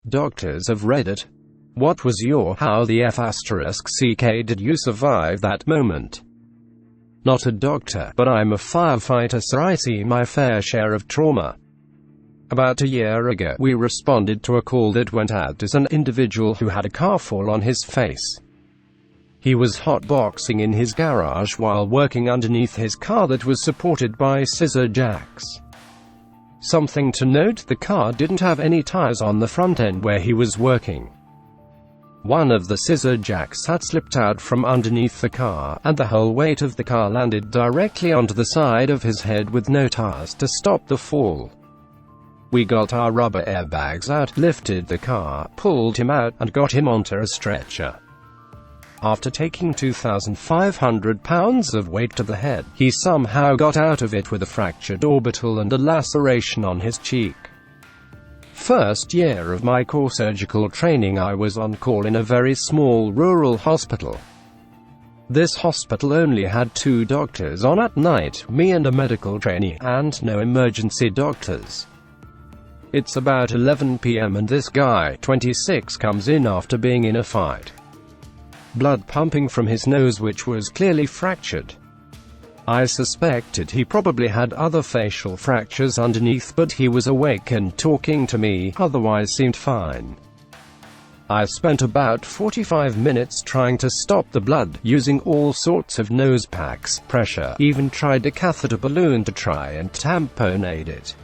Doctors of Reddit. What was your how the f***ck did you survive that moment? Not a doctor, but I'm a firefighter, so I see my fair share of trauma. About a year ago, we responded to a call that went out as an individual who had a car fall on his face. He was hotboxing in his garage while working underneath his car that was supported by scissor jacks. Something to note, the car didn't have any tires on the front end where he was working. One of the scissor jacks had slipped out from underneath the car, and the whole weight of the car landed directly onto the side of his head with no tires to stop the fall. We got our rubber airbags out, lifted the car, pulled him out, and got him onto a stretcher. After taking 2,500 pounds of weight to the head, he somehow got out of it with a fractured orbital and a laceration on his cheek. First year of my core surgical training, I was on call in a very small rural hospital. This hospital only had 2 doctors on at night, me and a medical trainee, and no emergency doctors. It's about 11 p.m. and this guy, 26, comes in after being in a fight. Blood pumping from his nose, which was clearly fractured. I suspected he probably had other facial fractures underneath, but he was awake and talking to me, otherwise seemed fine. I spent about 45 minutes trying to stop the blood, using all sorts of nose packs, pressure, even tried a catheter balloon to try and tamponade it.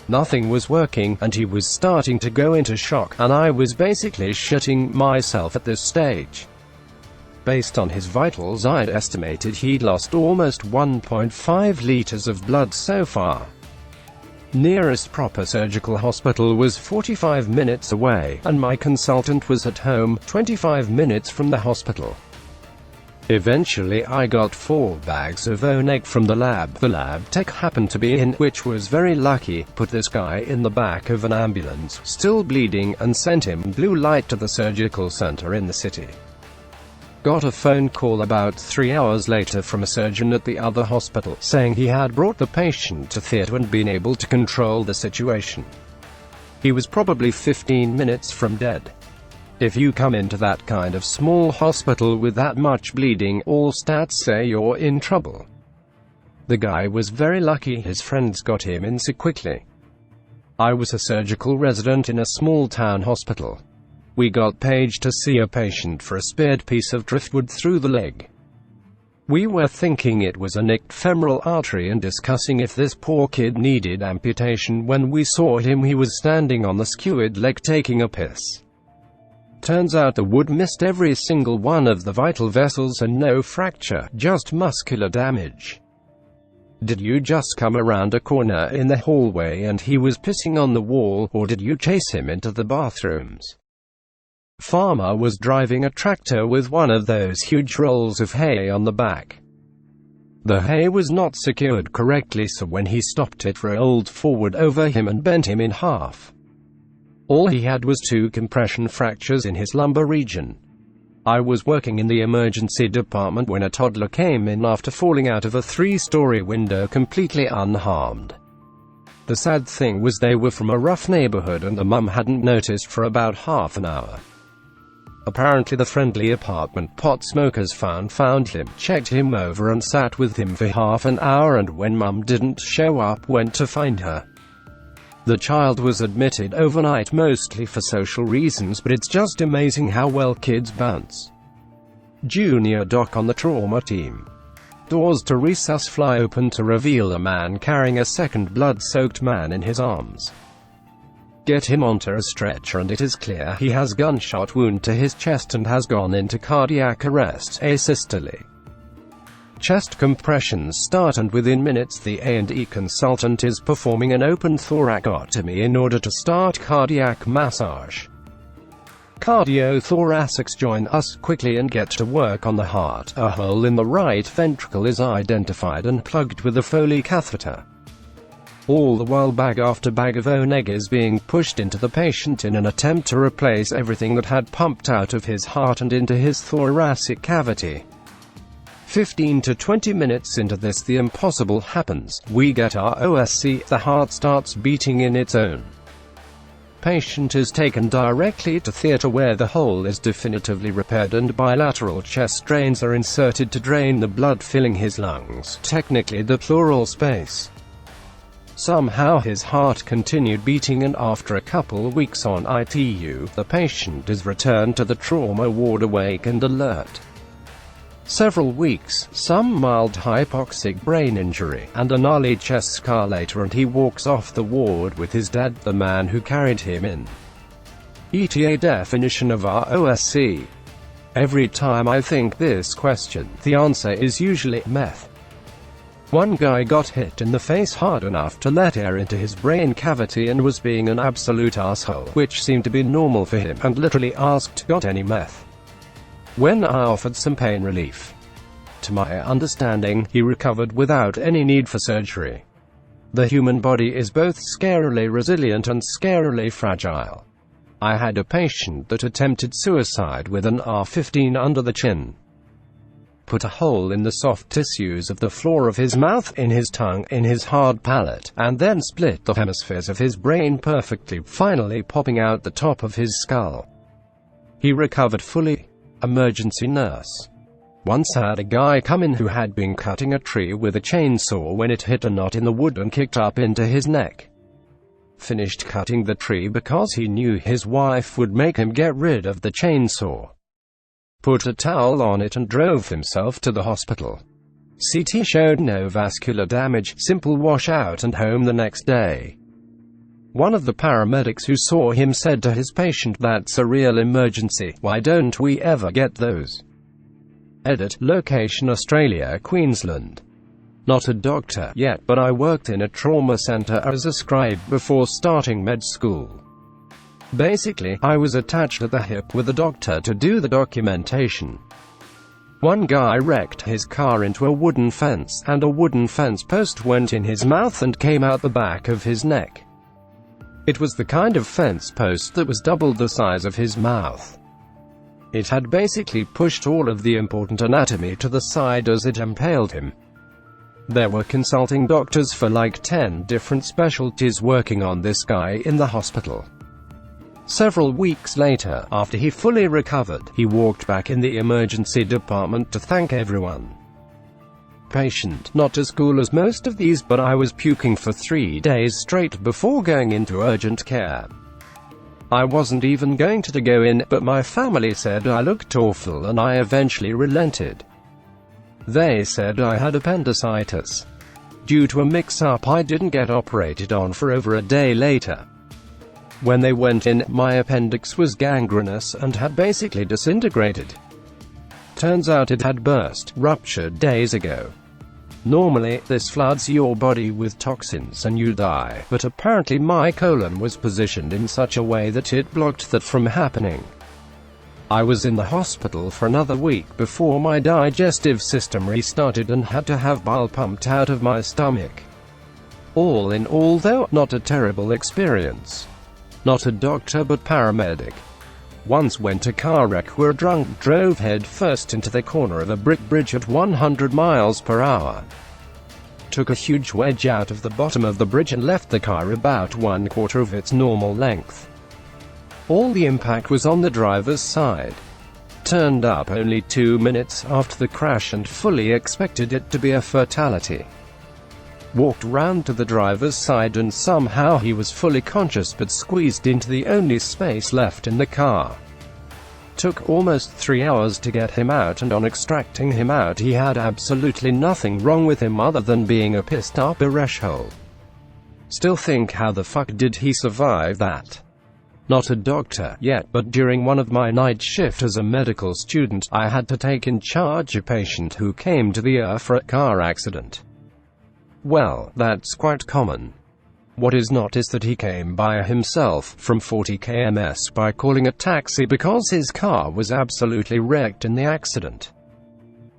Nothing was working, and he was starting to go into shock, and I was basically shitting myself at this stage. Based on his vitals, I'd estimated he'd lost almost 1.5 liters of blood so far. Nearest proper surgical hospital was 45 minutes away, and my consultant was at home, 25 minutes from the hospital. Eventually I got 4 bags of oneg from the lab. The lab tech happened to be in, which was very lucky, put this guy in the back of an ambulance, still bleeding, and sent him blue light to the surgical center in the city. Got a phone call about 3 hours later from a surgeon at the other hospital, saying he had brought the patient to theater and been able to control the situation. He was probably 15 minutes from dead. If you come into that kind of small hospital with that much bleeding, all stats say you're in trouble. The guy was very lucky his friends got him in so quickly. I was a surgical resident in a small town hospital. We got paged to see a patient for a speared piece of driftwood through the leg. We were thinking it was a nicked femoral artery and discussing if this poor kid needed amputation. When we saw him, he was standing on the skewered leg taking a piss. Turns out the wood missed every single one of the vital vessels and no fracture, just muscular damage. Did you just come around a corner in the hallway and he was pissing on the wall, or did you chase him into the bathrooms? Farmer was driving a tractor with one of those huge rolls of hay on the back. The hay was not secured correctly, so when he stopped it rolled forward over him and bent him in half. All he had was 2 compression fractures in his lumbar region. I was working in the emergency department when a toddler came in after falling out of a 3-story window completely unharmed. The sad thing was they were from a rough neighborhood and the mum hadn't noticed for about half an hour. Apparently the friendly apartment pot smokers found him, checked him over and sat with him for half an hour, and when mum didn't show up, went to find her. The child was admitted overnight, mostly for social reasons, but it's just amazing how well kids bounce. Junior doc on the trauma team. Doors to resus fly open to reveal a man carrying a second blood-soaked man in his arms. Get him onto a stretcher and it is clear he has gunshot wound to his chest and has gone into cardiac arrest, asystole. Chest compressions start and within minutes the A&E consultant is performing an open thoracotomy in order to start cardiac massage. Cardiothoracics join us quickly and get to work on the heart. A hole in the right ventricle is identified and plugged with a Foley catheter. All the while bag after bag of oneg is being pushed into the patient in an attempt to replace everything that had pumped out of his heart and into his thoracic cavity. 15 to 20 minutes into this, the impossible happens. We get our OSC, the heart starts beating in its own Patient is taken directly to theater where the hole is definitively repaired and bilateral chest drains are inserted to drain the blood filling his lungs, technically the pleural space. Somehow his heart continued beating, and after a couple weeks on ITU, the patient is returned to the trauma ward awake and alert. Several weeks, some mild hypoxic brain injury, and a gnarly chest scar later, and he walks off the ward with his dad, the man who carried him in. ETA definition of ROSC. Every time I think this question, the answer is usually meth. One guy got hit in the face hard enough to let air into his brain cavity and was being an absolute asshole, which seemed to be normal for him, and literally asked, "Got any meth?" When I offered some pain relief. To my understanding, he recovered without any need for surgery. The human body is both scarily resilient and scarily fragile. I had a patient that attempted suicide with an AR-15 under the chin. Put a hole in the soft tissues of the floor of his mouth, in his tongue, in his hard palate, and then split the hemispheres of his brain perfectly, finally popping out the top of his skull. He recovered fully. Emergency nurse. Once had a guy come in who had been cutting a tree with a chainsaw when it hit a knot in the wood and kicked up into his neck. Finished cutting the tree because he knew his wife would make him get rid of the chainsaw. Put a towel on it and drove himself to the hospital. CT showed no vascular damage, simple washout and home the next day. One of the paramedics who saw him said to his patient, "That's a real emergency, why don't we ever get those?" Edit. Location Australia, Queensland. Not a doctor yet, but I worked in a trauma centre as a scribe before starting med school. Basically, I was attached at the hip with a doctor to do the documentation. One guy wrecked his car into a wooden fence, and a wooden fence post went in his mouth and came out the back of his neck. It was the kind of fence post that was double the size of his mouth. It had basically pushed all of the important anatomy to the side as it impaled him. There were consulting doctors for like 10 different specialties working on this guy in the hospital. Several weeks later, after he fully recovered, he walked back in the emergency department to thank everyone. Patient: not as cool as most of these, but I was puking for 3 days straight before going into urgent care. I wasn't even going to go in, but my family said I looked awful and I eventually relented. They said I had appendicitis. Due to a mix-up, I didn't get operated on for over a day later. When they went in, my appendix was gangrenous and had basically disintegrated. Turns out it had ruptured days ago. Normally, this floods your body with toxins and you die, but apparently my colon was positioned in such a way that it blocked that from happening. I was in the hospital for another week before my digestive system restarted and had to have bile pumped out of my stomach. All in all, though, not a terrible experience. Not a doctor but paramedic. Once went a car wreck where a drunk drove head first into the corner of a brick bridge at 100 miles per hour. Took a huge wedge out of the bottom of the bridge and left the car about 1/4 of its normal length. All the impact was on the driver's side. Turned up only 2 minutes after the crash and fully expected it to be a fatality. Walked round to the driver's side and somehow he was fully conscious but squeezed into the only space left in the car. Took almost 3 hours to get him out, and on extracting him out he had absolutely nothing wrong with him other than being a pissed up irashole. Still think, how the fuck did he survive that? Not a doctor yet, but during one of my night shift as a medical student, I had to take in charge a patient who came to the ER for a car accident. Well, that's quite common. What is not is that he came by himself from 40 km by calling a taxi because his car was absolutely wrecked in the accident.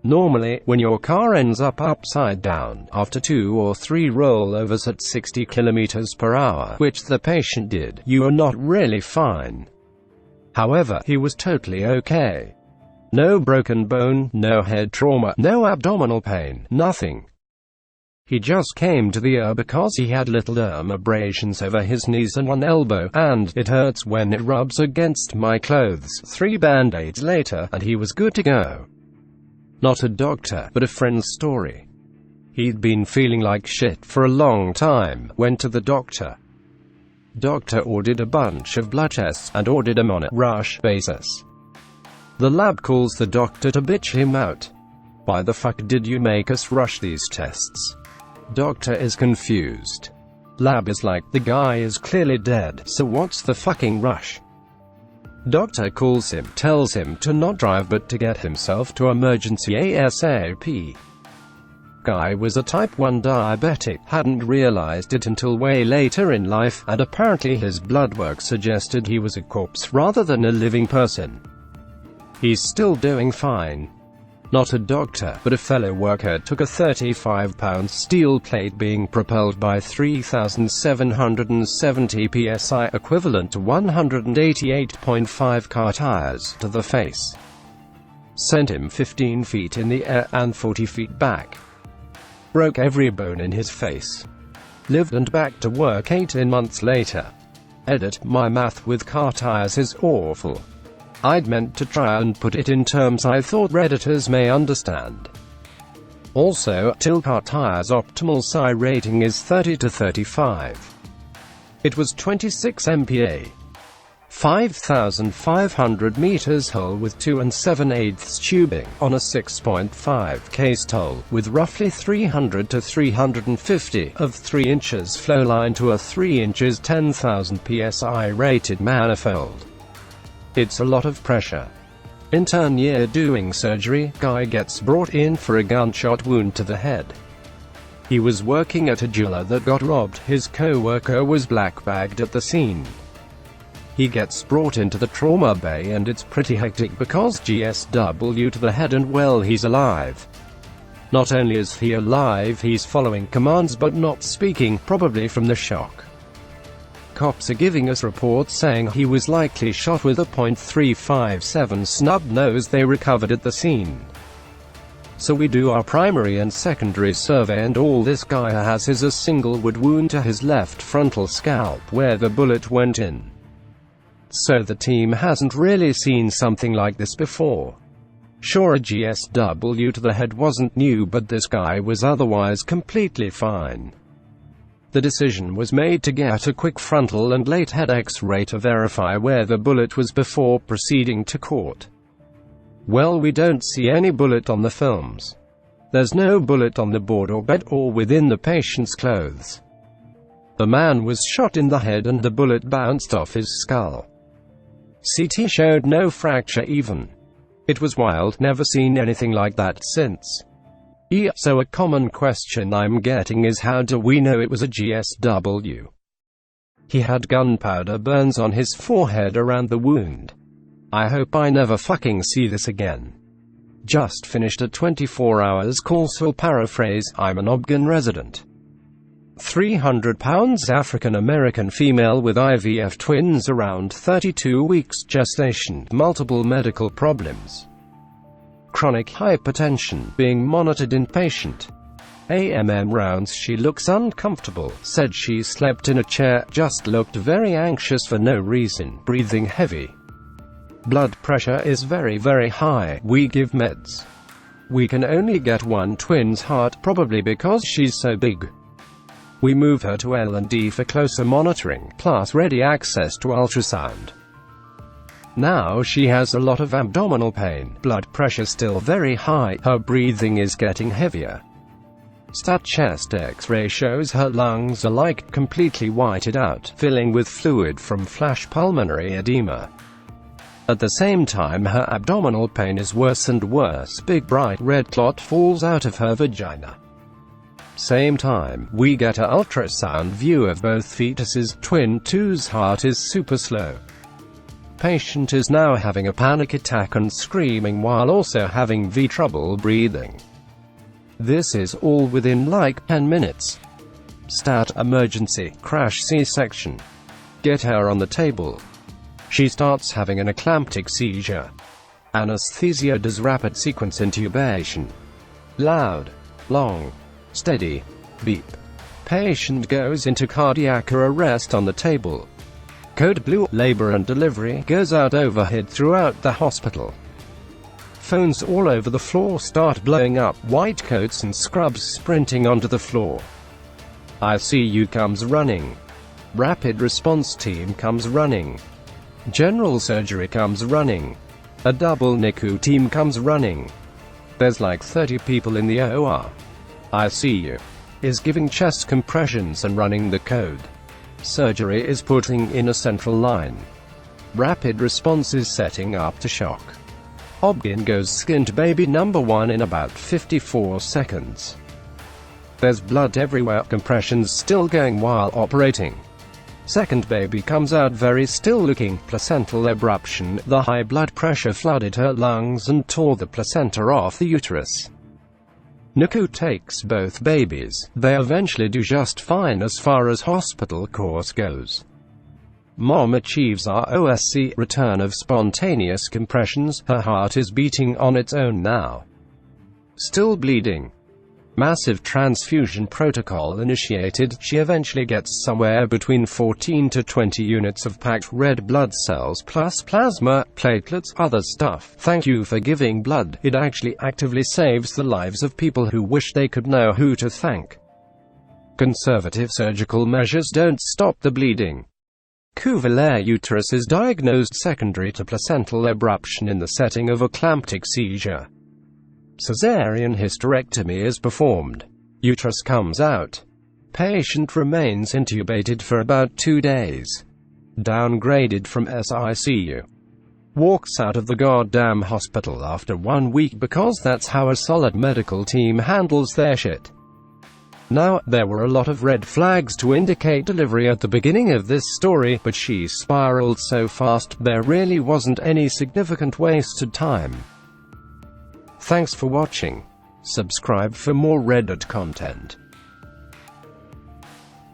Normally, when your car ends up upside down, after 2 or 3 rollovers at 60 km per hour, which the patient did, you are not really fine. However, he was totally okay. No broken bone, no head trauma, no abdominal pain, nothing. He just came to the ER because he had little derm abrasions over his knees and one elbow, and it hurts when it rubs against my clothes. 3 band-aids later, and he was good to go. Not a doctor, but a friend's story. He'd been feeling like shit for a long time, went to the doctor. Doctor ordered a bunch of blood tests, and ordered them on a rush basis. The lab calls the doctor to bitch him out. Why the fuck did you make us rush these tests? Doctor is confused. Lab is like, the guy is clearly dead, so what's the fucking rush? Doctor calls him, tells him to not drive but to get himself to emergency ASAP. Guy was a type 1 diabetic, hadn't realized it until way later in life, and apparently his blood work suggested he was a corpse rather than a living person. He's still doing fine. Not a doctor, but a fellow worker took a 35-pound steel plate being propelled by 3,770 psi equivalent to 188.5 car tires to the face. Sent him 15 feet in the air and 40 feet back. Broke every bone in his face. Lived and back to work 18 months later. Edit, my math with car tires is awful. I'd meant to try and put it in terms I thought Redditors may understand. Also, till car tires optimal psi rating is 30 to 35. It was 26 MPa. 5,500 meters hull with 2 7/8 tubing, on a 6.5 case hull, with roughly 300 to 350 of 3 inches flow line to a 3 inches 10,000 psi rated manifold. It's a lot of pressure. Intern year doing surgery, guy gets brought in for a gunshot wound to the head. He was working at a jeweler that got robbed, his co-worker was black-bagged at the scene. He gets brought into the trauma bay and it's pretty hectic because GSW to the head and well he's alive. Not only is he alive, he's following commands but not speaking, probably from the shock. Cops are giving us reports saying he was likely shot with a .357 snub nose they recovered at the scene. So we do our primary and secondary survey and all this guy has is a single wood wound to his left frontal scalp where the bullet went in. So the team hasn't really seen something like this before. Sure, a GSW to the head wasn't new, but this guy was otherwise completely fine. The decision was made to get a quick frontal and late head X-ray to verify where the bullet was before proceeding to court. Well, we don't see any bullet on the films. There's no bullet on the board or bed or within the patient's clothes. The man was shot in the head and the bullet bounced off his skull. CT showed no fracture even. It was wild, never seen anything like that since. So a common question I'm getting is, how do we know it was a GSW? He had gunpowder burns on his forehead around the wound. I hope I never fucking see this again. Just finished a 24 hours course for paraphrase, I'm an Ogden resident. 300 pounds African American female with IVF twins around 32 weeks gestation, multiple medical problems. Chronic hypertension, being monitored inpatient. AMM rounds, she looks uncomfortable, said she slept in a chair, just looked very anxious for no reason, breathing heavy. Blood pressure is very high, we give meds. We can only get one twin's heart, probably because she's so big. We move her to L&D for closer monitoring, plus ready access to ultrasound. Now she has a lot of abdominal pain, blood pressure still very high, her breathing is getting heavier. Stat chest X-ray shows her lungs are like completely whited out, filling with fluid from flash pulmonary edema. At the same time her abdominal pain is worse and worse, big bright red clot falls out of her vagina. Same time, we get a ultrasound view of both fetuses, twin two's heart is super slow. Patient is now having a panic attack and screaming while also having trouble breathing. This is all within like 10 minutes. Stat emergency, crash C-section. Get her on the table. She starts having an eclamptic seizure. Anesthesia does rapid sequence intubation. Loud, long, steady. Beep. Patient goes into cardiac arrest on the table. Code blue. Labor and delivery goes out overhead throughout the hospital. Phones all over the floor start blowing up. White coats and scrubs sprinting onto the floor. ICU comes running. Rapid response team comes running. General surgery comes running. A double NICU team comes running. There's like 30 people in the OR. ICU is giving chest compressions and running the code. Surgery is putting in a central line. Rapid response is setting up to shock. Obgyn goes skin to baby number 1 in about 54 seconds. There's blood everywhere, compressions still going while operating. Second baby comes out very still looking, placental abruption, the high blood pressure flooded her lungs and tore the placenta off the uterus. NICU takes both babies, they eventually do just fine as far as hospital course goes. Mom achieves ROSC, return of spontaneous compressions, her heart is beating on its own now. Still bleeding. Massive transfusion protocol initiated, she eventually gets somewhere between 14 to 20 units of packed red blood cells plus plasma, platelets, other stuff. Thank you for giving blood, it actually actively saves the lives of people who wish they could know who to thank. Conservative surgical measures don't stop the bleeding. Cuvillaire uterus is diagnosed secondary to placental abruption in the setting of a clamptic seizure. Caesarean hysterectomy is performed. Uterus comes out. Patient remains intubated for about 2 days. Downgraded from SICU. Walks out of the goddamn hospital after 1 week because that's how a solid medical team handles their shit. Now, there were a lot of red flags to indicate delivery at the beginning of this story, but she spiraled so fast, there really wasn't any significant wasted time. Thanks for watching. Subscribe for more Reddit content.